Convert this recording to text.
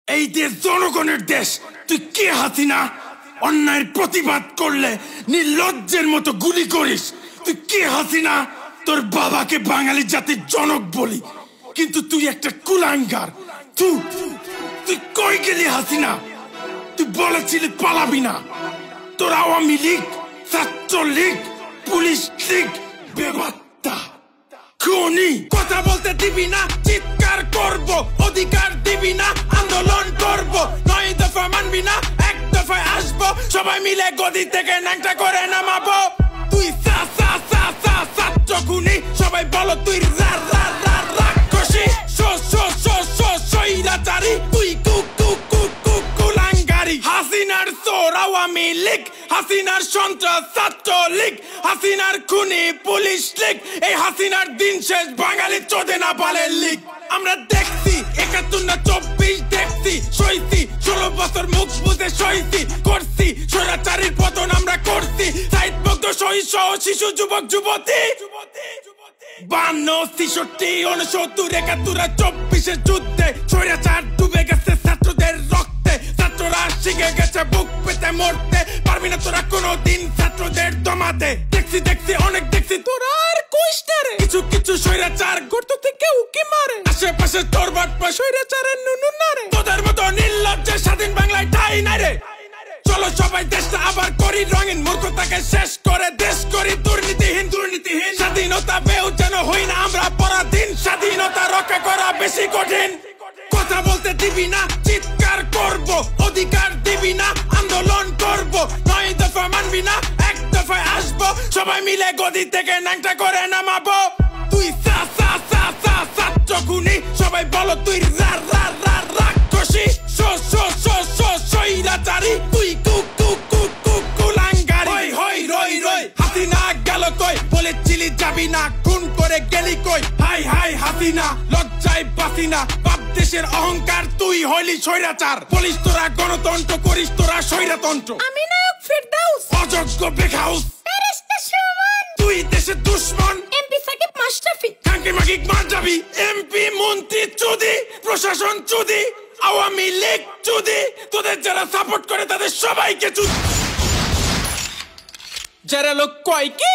এই দেশ জনগণের দেশ। তুই কে হাসিনা? অন্যায়ের প্রতিবাদ করলে নির্লজ্জের মতো গুলি করিস। তুই কে হাসিনা? তোর বাবাকে বাঙালি জাতির জনক বলি, কিন্তু তুই একটা কুলাঙ্গার। তুই কই গেলি হাসিনা? তুই বলেছিলি পালাবি না। তোর আওয়ামী লীগ, ছাত্রলীগ, পুলিশ লীগ বেবাত্তা খুনি। কথা বলতে দিবি না, চিৎকার করব। অধিকার দিবি না, আন্দোলন করব। 9 দফা মানবি না, 1 দফায় আসবো। সবাই মিলে গদি থেকে ন্যাংটা করে নামাবো। তুই ছাত্র খুনি, সবাই বলো তুই রাক্ষসী। স্বৈরাচারী তুই কুলাঙ্গারি। হাসিনার চোর আওয়ামী লীগ, হাসিনার সন্ত্রাস ছাত্রলীগ, হাসিনার খুনি পুলিশ লীগ। এই হাসিনার দিন শেষ বাঙালি চোদে না পালের লীগ। আমরা দেখছি 71 না 24 দেখছি, সইছি 16 বছর মুখ বুঝে সইছি। করছি স্বৈরাচারীর পতন আমরা করছি। সাহিত্যভক্ত শহীদ সহ শিশু যুবক যুবতী 52, 63, 69, 71, 24 যুদ্ধে স্বৈরাচার ডুবে গেছে ছাত্রদের রক্তে। ছাত্ররা শিখে গেছে বুক পেতে মরতে। পারবি না তোরা কোনোদিন ছাত্রদের দমাতে। দেখছি অনেক দেখছি, তোরা আর কইস না রে। কিছু স্বৈরাচার গর্ত থেকে উকি মারে। আশেপাশে তোর বাটপা স্বৈরাচারের নুনু না রে। তোদের মতো নির্লজ্জে স্বাধীন বাংলায় ঠাই নাই রে। চলো সবাই দেশটা আবার করি রঙিন, মূর্খতাকে শেষ করে দেশ করি দুর্নীতিহীন। স্বাধীনতা পেও যেন হই না আমরা পরাধীন। স্বাধীনতা রক্ষা করা বেশি কঠিন। কথা বলতে দিবি না, চিৎকার করব। অধিকার দিবি না, আন্দোলন করব। 9 দফা মানবি না, 1 দফায় আসবো। সবাই মিলে গদি থেকে ন্যাংটা করে নামাবো। তুই ছাত্র খুনি, সবাই বলো তুই রাক্ষসী। স্বৈরাচারী তুই কুলাঙ্গারি। রই হাসিনা গেল কই? বলেছিলি যাবি না, খুন করে গেলি কই? হাই হাসিনা, লজ্জায় বাসি না। বাপ দেশের অহংকার, তুই হইলি স্বৈরাচার। বলিস তোরা গণতন্ত্র, করিস তোরা স্বৈরতন্ত্র। আমি নায়ক ফেরদাউস, অযোগ্য বেখাউস, ফেরেশতা সুমন। তুই দেশের দুশ্মন। এমপি সাকিব মাশরাফি, কাঙ্কি মাগিক মার যাবি। এমপি মন্ত্রী চুদি, প্রশাসন চুদি, আওয়ামী লীগ চুদি। তোদের যারা সাপোর্ট করে তাদের সবাইকে চুদি। যারা লোক কয় কি